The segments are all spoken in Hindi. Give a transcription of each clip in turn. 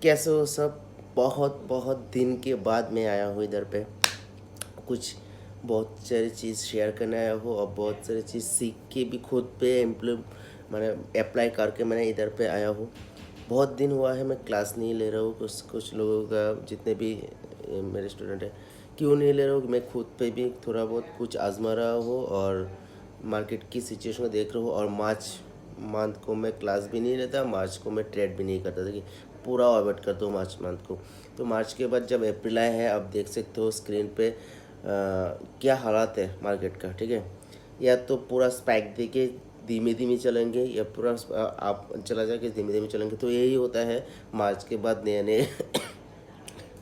कैसे हो सब। बहुत बहुत दिन के बाद मैं आया हूँ इधर पे। कुछ बहुत सारी चीज़ शेयर करने आया हूँ और बहुत सारी चीज़ सीख के भी खुद पे मैंने अप्लाई करके मैंने इधर पे आया हूँ। बहुत दिन हुआ है मैं क्लास नहीं ले रहा हूँ। कुछ कुछ लोगों का जितने भी मेरे स्टूडेंट हैं, क्यों नहीं ले रहा हूँ, मैं खुद पे भी थोड़ा बहुत कुछ आजमा रहा हूँ और मार्केट की सिचुएशन को देख रहा हूँ। और मार्च मंथ को मैं क्लास भी नहीं लेता, मार्च को मैं ट्रेड भी नहीं करता था कि पूरा अवॉइड करता हूँ मार्च मंथ को। तो मार्च के बाद जब अप्रैल आया है, आप देख सकते हो स्क्रीन पे क्या हालात है मार्केट का। ठीक है, या तो पूरा स्पाइक दे के धीमे धीमे चलेंगे या पूरा आप चला जाके धीमे धीमे चलेंगे। तो यही होता है, मार्च के बाद नए नए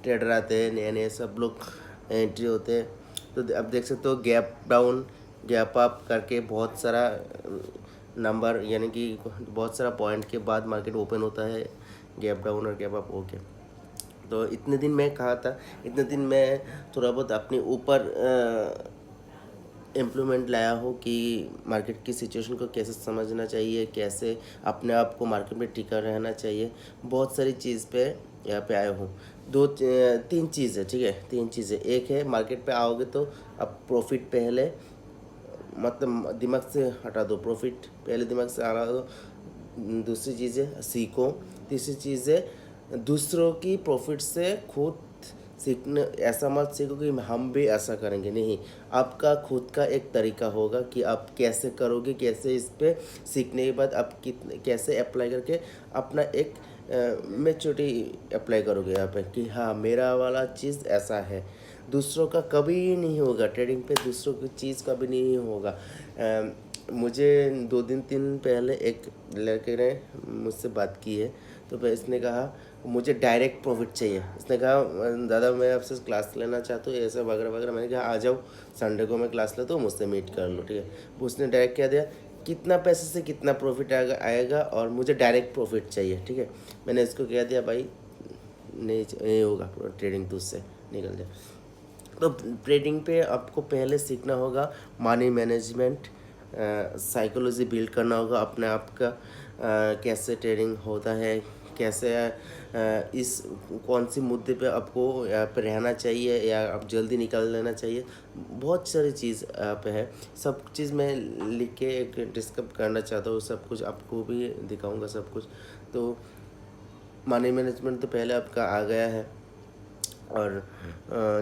ट्रेडर आते हैं, नए नए सब लोग एंट्री होते हैं। तो अब देख सकते हो गैप डाउन गैप अप करके बहुत सारा नंबर यानी कि बहुत सारा पॉइंट के बाद मार्केट ओपन होता है। गैप डाउन और गैप अप हो गया। तो इतने दिन मैं कहा था, इतने दिन मैं थोड़ा बहुत अपने ऊपर इम्प्लीमेंट लाया हो कि मार्केट की सिचुएशन को कैसे समझना चाहिए, कैसे अपने आप को मार्केट में टिका रहना चाहिए। बहुत सारी चीज़ पे यहाँ पे आया हूँ। तीन चीज़ है, ठीक है, तीन चीज़ें। एक है, मार्केट पे आओगे तो अब प्रॉफिट पहले मतलब दिमाग से हटा दो, प्रॉफिट पहले दिमाग से हटा दो। दूसरी चीज़ है सीखो। तीसरी चीज़ है दूसरों की प्रॉफिट से खुद सीखने। ऐसा मत सीखो कि हम भी ऐसा करेंगे, नहीं। आपका खुद का एक तरीका होगा कि आप कैसे करोगे, कैसे इस पे सीखने के बाद आप कितने कैसे अप्लाई करके अपना एक मैच्योरिटी अप्लाई करोगे यहाँ पे कि हाँ मेरा वाला चीज़ ऐसा है। दूसरों का कभी नहीं होगा ट्रेडिंग पे, दूसरों की चीज़ कभी नहीं होगा। मुझे 2 दिन 3 दिन पहले एक लड़के ने मुझसे बात की है। तो फिर इसने कहा मुझे डायरेक्ट प्रॉफिट चाहिए। इसने कहा दादा मैं आपसे क्लास लेना चाहता हूँ, ऐसा वगैरह वगैरह। मैंने कहा आ जाओ, संडे को मैं क्लास लेता हूँ, मुझसे मीट कर लो, ठीक है। उसने डायरेक्ट क्या दिया, कितना पैसे से कितना प्रॉफिट आएगा और मुझे डायरेक्ट प्रॉफिट चाहिए, ठीक है। मैंने इसको कह दिया भाई नहीं होगा, ट्रेडिंग तो उससे निकल जाए। तो ट्रेडिंग पे आपको पहले सीखना होगा मनी मैनेजमेंट, साइकोलॉजी बिल्ड करना होगा अपने आप का। कैसे ट्रेडिंग होता है, कैसे इस कौन सी मुद्दे पे आपको यहाँ पे रहना चाहिए या आप जल्दी निकाल लेना चाहिए। बहुत सारी चीज़ यहाँ पे है। सब चीज़ मैं लिख के एक डिस्कस करना चाहता हूँ, सब कुछ आपको भी दिखाऊंगा सब कुछ। तो मनी मैनेजमेंट तो पहले आपका आ गया है। और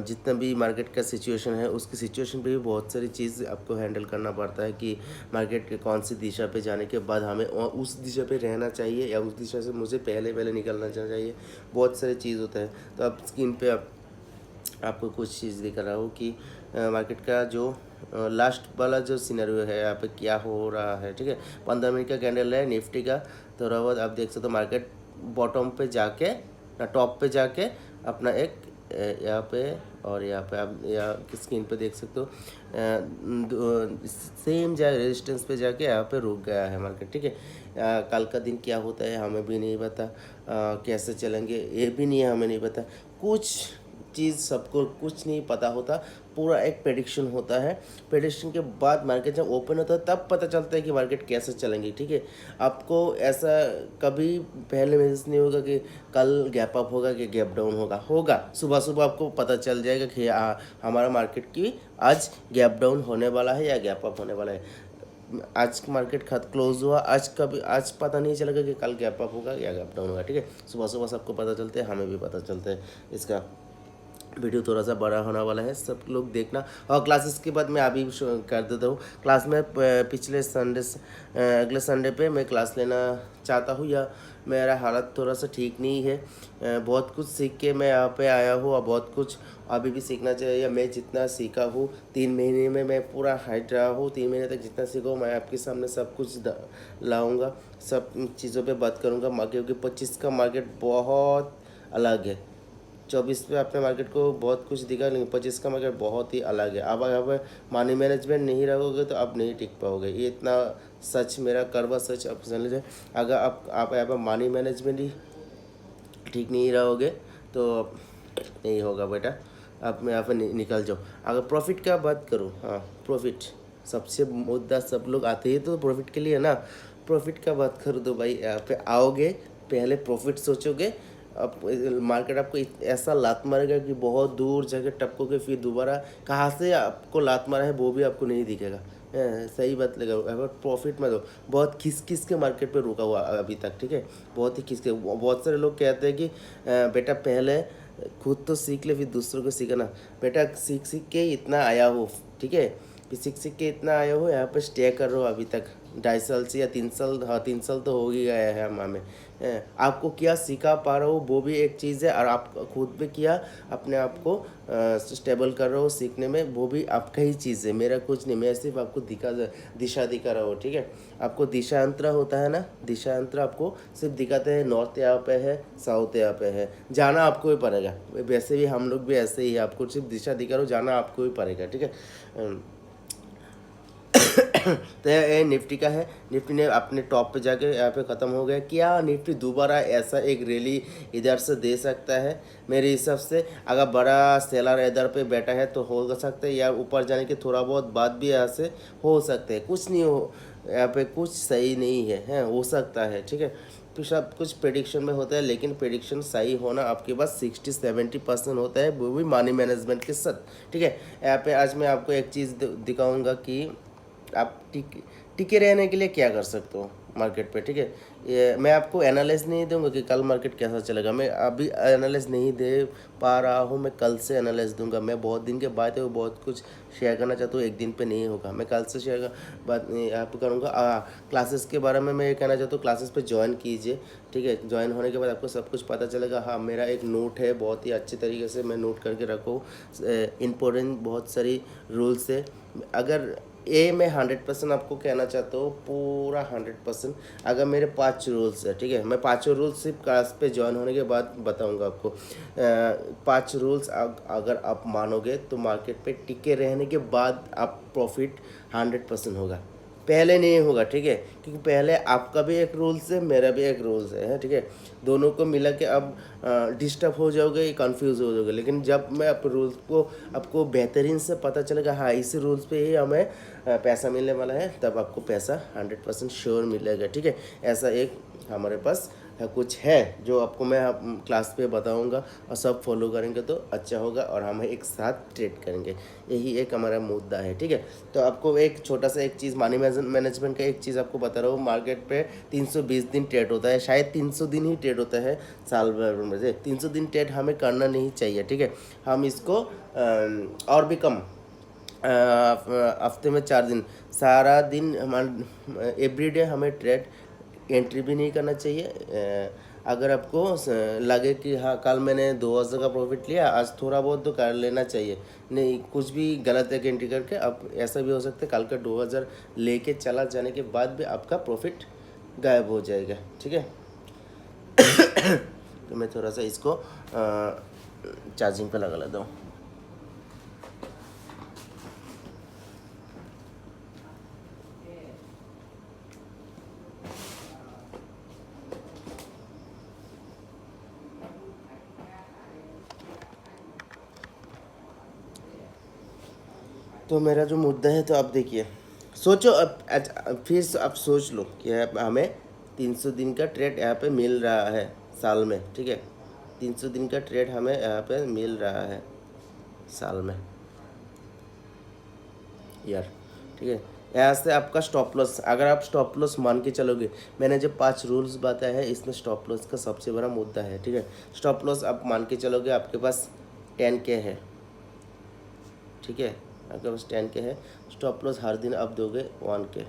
जितना भी मार्केट का सिचुएशन है, उसकी सिचुएशन पे भी बहुत सारी चीज़ आपको हैंडल करना पड़ता है कि मार्केट के कौन सी दिशा पे जाने के बाद हमें उस दिशा पे रहना चाहिए या उस दिशा से मुझे पहले पहले निकलना चाहिए। बहुत सारी चीज़ होता है। तो अब स्क्रीन पे आपको कुछ चीज़ दिखा रहा हूँ कि मार्केट का जो लास्ट वाला जो सिनेरियो है यहाँ पे क्या हो रहा है, ठीक है। 15 मिनट का कैंडल है निफ्टी का। थोड़ा बहुत आप देख सकते हो मार्केट बॉटम पे जाके ना टॉप पे जाके अपना एक यहाँ पे और यहाँ पे आप यहाँ स्क्रीन पे देख सकते हो सेम जगह रेजिस्टेंस पे जाके यहाँ पे रुक गया है मार्केट, ठीक है। कल का दिन क्या होता है हमें भी नहीं पता, कैसे चलेंगे ये भी नहीं हमें नहीं पता। कुछ चीज़ सबको कुछ नहीं पता होता, पूरा एक प्रेडिक्शन होता है। प्रेडिक्शन के बाद मार्केट जब ओपन होता है तब पता चलता है कि मार्केट कैसे चलेंगी, ठीक है। आपको ऐसा कभी पहले महसूस नहीं होगा कि कल गैप अप होगा कि गैप डाउन होगा सुबह सुबह आपको पता चल जाएगा कि हमारा मार्केट की आज गैप डाउन होने वाला है या गैप अप होने वाला है। आज मार्केट क्लोज हुआ, आज पता नहीं चलेगा कि कल गैप अप होगा या गैप डाउन होगा, ठीक है। सुबह सुबह सबको पता चलते हैं, हमें भी पता चलता है। इसका वीडियो थोड़ा सा बड़ा होने वाला है, सब लोग देखना। और क्लासेस के बाद मैं अभी कर देता हूँ क्लास में। पिछले संडे अगले संडे पे मैं क्लास लेना चाहता हूँ, या मेरा हालत थोड़ा सा ठीक नहीं है। बहुत कुछ सीख के मैं यहाँ पे आया हूँ और बहुत कुछ अभी भी सीखना चाहिए। मैं जितना सीखा हूँ 3 महीने में मैं पूरा हाइट रहा हूँ। 3 महीने तक जितना सीखा हूँ मैं आपके सामने सब कुछ लाऊंगा, सब चीज़ों पे बात करूँगा। क्योंकि 25 का मार्केट बहुत अलग है। 24 पे अपने मार्केट को बहुत कुछ दिखा, लेकिन 25 का मार्केट बहुत ही अलग है। अब अगर मनी मैनेजमेंट नहीं रखोगे तो आप नहीं टिक पाओगे। ये इतना सच, मेरा करवा सच आप समझ लीजिए। अगर आप यहाँ पर मनी मैनेजमेंट ही ठीक नहीं रहोगे तो नहीं होगा बेटा। आप मैं यहाँ पर निकल जाओ। अगर प्रॉफिट का बात करूँ, हाँ प्रॉफिट सबसे मुद्दा, सब लोग आते ही तो प्रॉफिट के लिए ना। प्रॉफिट का बात करूँ तो भाई यहाँ पे आओगे पहले प्रॉफिट सोचोगे, अब मार्केट आपको ऐसा लात मारेगा कि बहुत दूर जाके टपकोगे, फिर दोबारा कहाँ से आपको लात मारा है वो भी आपको नहीं दिखेगा। सही बात लगा, अगर प्रॉफिट में दो बहुत खिस के मार्केट पे रुका हुआ अभी तक, ठीक है, बहुत ही खिस के। बहुत सारे लोग कहते हैं कि बेटा पहले खुद तो सीख ले फिर दूसरों को सिखाना। बेटा सीख सीख के इतना आया हो, ठीक है, फिर सीख के इतना आया हो, यहाँ पे स्टे कर रहे हो अभी तक 2.5 साल से या 3 साल, हाँ 3 साल तो हो ही गया है हमें। आपको क्या सिखा पा रहे हो वो भी एक चीज़ है, और आप खुद भी क्या अपने आप को स्टेबल कर रहे हो सीखने में, वो भी आपका ही चीज़ है, मेरा कुछ नहीं। मैं सिर्फ आपको दिशा दिखा रहा हूँ, ठीक है। आपको दिशांतरा होता है ना, दिशांतरा आपको सिर्फ दिखाते हैं, नॉर्थ यहाँ पे है, साउथ यहाँ पे है, जाना आपको ही पड़ेगा। वैसे भी हम लोग भी ऐसे ही है, आपको सिर्फ दिशा दिखा रहा हूँ, जाना आपको ही पड़ेगा, ठीक है। तो ये निफ्टी का है। निफ्टी ने अपने टॉप पे जाके यहाँ पे ख़त्म हो गया। क्या निफ्टी दोबारा ऐसा एक रैली इधर से दे सकता है? मेरे हिसाब से अगर बड़ा सेलर इधर पे बैठा है तो हो सकता है, या ऊपर जाने के थोड़ा बहुत बात भी यहाँ से हो सकते हैं। कुछ नहीं हो, यहाँ पे कुछ सही नहीं है, हो सकता है, ठीक है। फिर सब कुछ प्रेडिक्शन में होता है, लेकिन प्रेडिक्शन सही होना आपके पास 60-70% होता है, वो भी मनी मैनेजमेंट के साथ, ठीक है। यहाँ पे आज मैं आपको एक चीज़ दिखाऊंगा कि आप टिके रहने के लिए क्या कर सकते हो मार्केट पे, ठीक है। ये मैं आपको एनालाइज नहीं दूंगा कि कल मार्केट कैसा चलेगा, मैं अभी एनालाइज नहीं दे पा रहा हूँ, मैं कल से एनालाइज दूंगा। मैं बहुत दिन के बाद है वो बहुत कुछ शेयर करना चाहता हूँ, एक दिन पे नहीं होगा, मैं कल से शेयर बात यहाँ पे करूँगा। क्लासेस के बारे में मैं ये कहना चाहता हूँ, क्लासेस पे ज्वाइन कीजिए, ठीक है। ज्वाइन होने के बाद आपको सब कुछ पता चलेगा। हाँ, मेरा एक नोट है, बहुत ही अच्छे तरीके से मैं नोट करके रखूँ, इम्पोर्टेंट बहुत सारी रूल्स है। अगर ये मैं 100% आपको कहना चाहता हूँ, पूरा 100%। अगर मेरे 5 रूल्स है, ठीक है, मैं 5 रूल्स सिर्फ क्लास पे ज्वाइन होने के बाद बताऊँगा आपको। 5 रूल्स अगर आप मानोगे तो मार्केट पे टिके रहने के बाद आप प्रॉफिट 100% होगा, पहले नहीं होगा, ठीक है। क्योंकि पहले आपका भी एक रूल्स है, मेरा भी एक रूल्स है, ठीक है। दोनों को मिला के अब डिस्टर्ब हो जाओगे, कंफ्यूज हो जाओगे। लेकिन जब मैं आप रूल्स को आपको बेहतरीन से पता चलेगा, हाँ इसी रूल्स पे ही हमें पैसा मिलने वाला है, तब आपको पैसा 100% श्योर मिलेगा, ठीक है। ऐसा एक हमारे पास कुछ है जो आपको मैं क्लास पे बताऊंगा, और सब फॉलो करेंगे तो अच्छा होगा, और हम एक साथ ट्रेड करेंगे। यही एक हमारा मुद्दा है, ठीक है। तो आपको एक छोटा सा एक चीज़ मनी मैनेजमेंट का एक चीज़ आपको बता रहा हूँ। मार्केट पे 320 दिन ट्रेड होता है, शायद 300 दिन ही ट्रेड होता है साल भर में से। 300 दिन ट्रेड हमें करना नहीं चाहिए, ठीक है। हम इसको और भी कम, हफ्ते में 4 दिन, सारा दिन हमारा एवरीडे हमें ट्रेड एंट्री भी नहीं करना चाहिए। अगर आपको लगे कि हाँ कल मैंने 2,000 का प्रॉफिट लिया, आज थोड़ा बहुत तो कर लेना चाहिए, नहीं कुछ भी गलत एक एंट्री करके। अब ऐसा भी हो सकता है कल का 2,000 लेके चला जाने के बाद भी आपका प्रॉफिट गायब हो जाएगा, ठीक है। तो मैं थोड़ा सा इसको चार्जिंग पे लगा लेता हूँ। तो मेरा जो मुद्दा है, तो आप देखिए, सोचो अब फिर आप सोच लो कि हमें 300 दिन का ट्रेड यहाँ पे मिल रहा है साल में, ठीक है। 300 दिन का ट्रेड हमें यहाँ पे मिल रहा है साल में यार, ठीक है। यहाँ से आपका स्टॉप लॉस, अगर आप स्टॉप लॉस मान के चलोगे, मैंने जो 5 रूल्स बताया है इसमें स्टॉप लॉस का सबसे बड़ा मुद्दा है, ठीक है। स्टॉप लॉस आप मान के चलोगे, आपके पास 10K है, ठीक है, आपके पास 10K है। स्टॉप लॉस हर दिन आप दोगे 1K।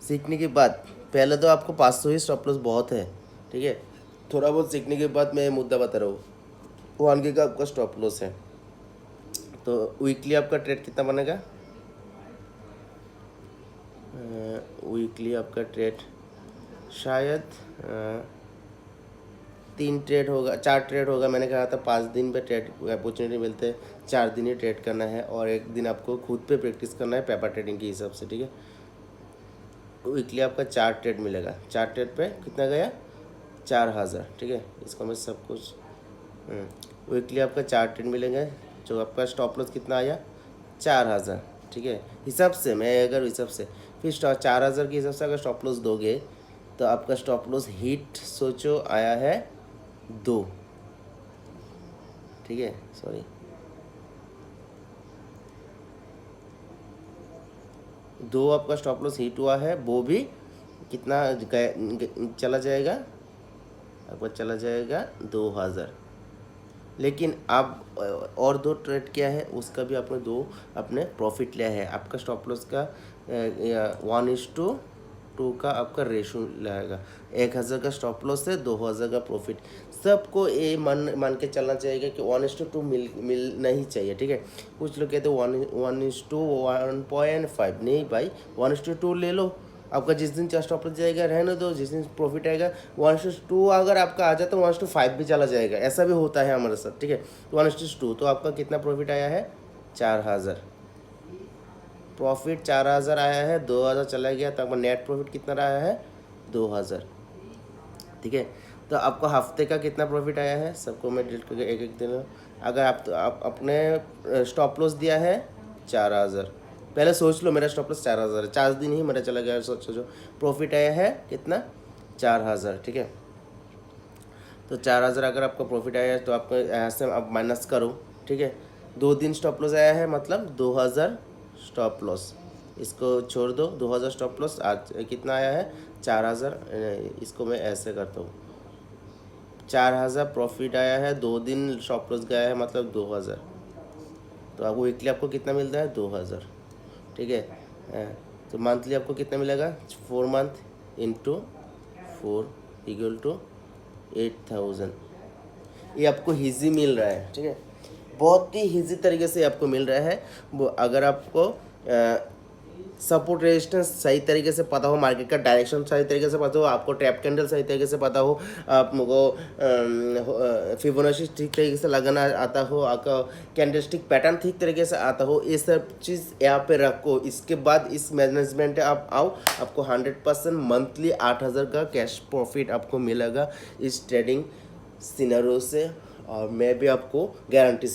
सीखने के बाद पहले तो आपको 500 ही स्टॉप लॉस बहुत है, ठीक है। थोड़ा बहुत सीखने के बाद मैं मुद्दा बता रहा हूँ, 1K का आपका स्टॉप लॉस है। तो वीकली आपका ट्रेड कितना बनेगा? वीकली आपका ट्रेड शायद 3 ट्रेड होगा, 4 ट्रेड होगा। मैंने कहा था 5 दिन पे ट्रेड अपॉर्चुनिटी मिलते हैं, 4 दिन ही ट्रेड करना है, और एक दिन आपको खुद पे प्रैक्टिस करना है पेपर ट्रेडिंग के हिसाब से, ठीक है। वीकली आपका 4 ट्रेड मिलेगा, 4 ट्रेड पे कितना गया? 4,000, ठीक है। इसको मैं सब कुछ वीकली आपका 4 ट्रेड मिलेंगे, जो आपका स्टॉप लॉस कितना आया? 4,000, ठीक है। हिसाब से मैं अगर हिसाब से फिर 4,000 के हिसाब से अगर स्टॉप लॉस दोगे तो आपका स्टॉप लॉस हिट सोचो आया है 2, ठीक है, सॉरी 2 आपका स्टॉप लॉस हिट हुआ है, वो भी कितना चला जाएगा, आपका चला जाएगा 2000। लेकिन आप और 2 ट्रेड किया है, उसका भी आपने 2 अपने प्रॉफिट लिया है। आपका स्टॉप लॉस का 1:2 का आपका रेशो रहेगा। 1000 का स्टॉप लॉस है, 2000 का प्रॉफिट। सबको ये मान के चलना चाहिए कि 1:2 मिलना ही चाहिए, ठीक है। कुछ लोग कहते हैं 1:1.5, नहीं भाई 1:2 ले लो। आपका जिस दिन स्टॉप लॉस जाएगा रहने दो, जिस दिन प्रॉफिट आएगा 1:2 अगर आपका आ जाता है 1:5 भी चला जाएगा, ऐसा भी होता है हमारे साथ, ठीक है। 1:2 तो आपका कितना प्रॉफिट आया है, 4000 प्रॉफिट, 4000 आया है, 2000 चला गया, तो आपका नेट प्रॉफिट कितना रहा है, 2000, ठीक है। तो आपको हफ्ते का कितना प्रॉफिट आया है, सबको मैं डिलीट करके एक एक दिन। अगर आप अपने स्टॉप लॉस दिया है 4000, पहले सोच लो मेरा स्टॉप लॉस 4000 है, 4 दिन ही मेरा चला गया, सोचो प्रॉफिट आया है कितना, 4000, ठीक है। तो 4000 अगर आपका प्रॉफिट आया है तो आपको यहाँ से आप माइनस करो, ठीक है। 2 दिन स्टॉप लॉस आया है, मतलब 2000 स्टॉप लॉस, इसको छोड़ दो। 2000 स्टॉप लॉस आज कितना आया है, 4000। इसको मैं ऐसे करता हूँ, 4000 प्रॉफिट आया है, 2 दिन स्टॉप लॉस गया है, मतलब 2000। तो आपको वीकली आपको कितना मिलता है, 2000, ठीक है। तो मंथली आपको कितना मिलेगा, 4 मंथ इंटू 4 इक्वल टू 8000। ये आपको ईजी मिल रहा है, ठीक है, बहुत ही ईजी तरीके से आपको मिल रहा है। वो अगर आपको सपोर्ट रेजिस्टेंस सही तरीके से पता हो, मार्केट का डायरेक्शन सही तरीके से पता हो, आपको ट्रैप कैंडल सही तरीके से पता हो, आपको फिबोनाची ठीक तरीके से लगाना आता हो, आपका कैंडलस्टिक पैटर्न ठीक तरीके से आता हो, ये सब चीज़ यहाँ पे रखो। इसके बाद इस मैनेजमेंट आप आओ, आपको 100% मंथली 8000 का कैश प्रॉफिट आपको मिलेगा इस ट्रेडिंग सिनेरियो से। और मैं भी आपको गारंटी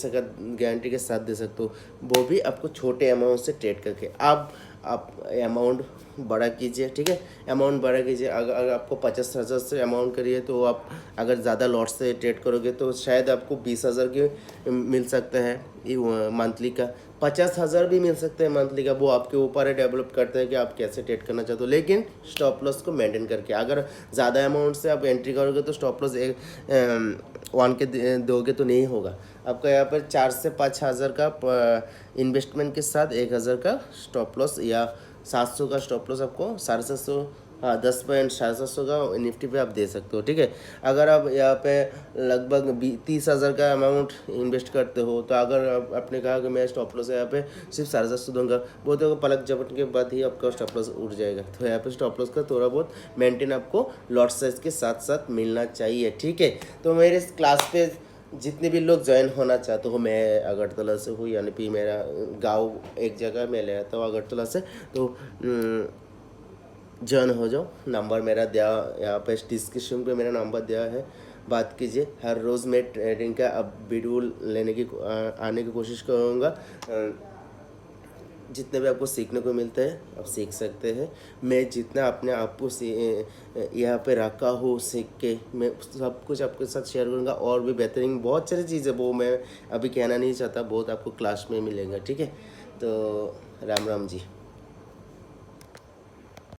के साथ दे सकता हूँ, वो भी आपको छोटे अमाउंट से ट्रेड करके। आप अमाउंट बड़ा कीजिए, ठीक है, अमाउंट बड़ा कीजिए। अगर आपको 50,000 से अमाउंट करिए तो आप अगर ज़्यादा लॉट से ट्रेड करोगे तो शायद आपको 20,000 के मिल सकते हैं मंथली का, 50,000 भी मिल सकते हैं मंथली का। वो आपके ऊपर है, डेवलप करते हैं कि आप कैसे ट्रेड करना चाहते हो, लेकिन स्टॉप लॉस को मेंटेन करके। अगर ज़्यादा अमाउंट से आप एंट्री करोगे तो स्टॉप लॉस 1 के दोगे तो नहीं होगा। आपका यहाँ पर 4 से 5,000 का इन्वेस्टमेंट के साथ 1,000 का स्टॉप लॉस या 700 का स्टॉप लॉस आपको 750, हाँ 10.750 का निफ्टी पे आप दे सकते हो, ठीक है। अगर आप यहाँ पे लगभग 30,000 का अमाउंट इन्वेस्ट करते हो तो अगर आपने कहा कि मैं स्टॉप लॉस यहाँ पे सिर्फ 750 दूंगा, वो तो पलक झपट के बाद ही आपका स्टॉप लॉस उठ जाएगा। तो यहाँ पे स्टॉप लॉस का थोड़ा बहुत मेंटेन आपको लॉट साइज के साथ साथ मिलना चाहिए, ठीक है। तो मेरे इस क्लास पे जितने भी लोग ज्वाइन होना चाहते हो, मैं अगरतला से हूँ, यानी कि मेरा गांव एक जगह मैं ले आता हूँ अगरतला से, तो ज्वाइन हो जाओ। नंबर मेरा दिया यहाँ पे डिस्क्रिप्शन पे, मेरा नंबर दिया है, बात कीजिए। हर रोज़ मैं ट्रेडिंग का अब वीडियो लेने की आने की कोशिश करूँगा। जितने भी आपको सीखने को मिलता है आप सीख सकते हैं। मैं जितना अपने आप को यहाँ पे रखा हूँ सीख के, मैं सब कुछ आपके साथ शेयर करूँगा। और भी बेहतरीन बहुत सारी चीज़ें वो मैं अभी कहना नहीं चाहता, बहुत आपको क्लास में मिलेगा, ठीक है। तो राम राम जी।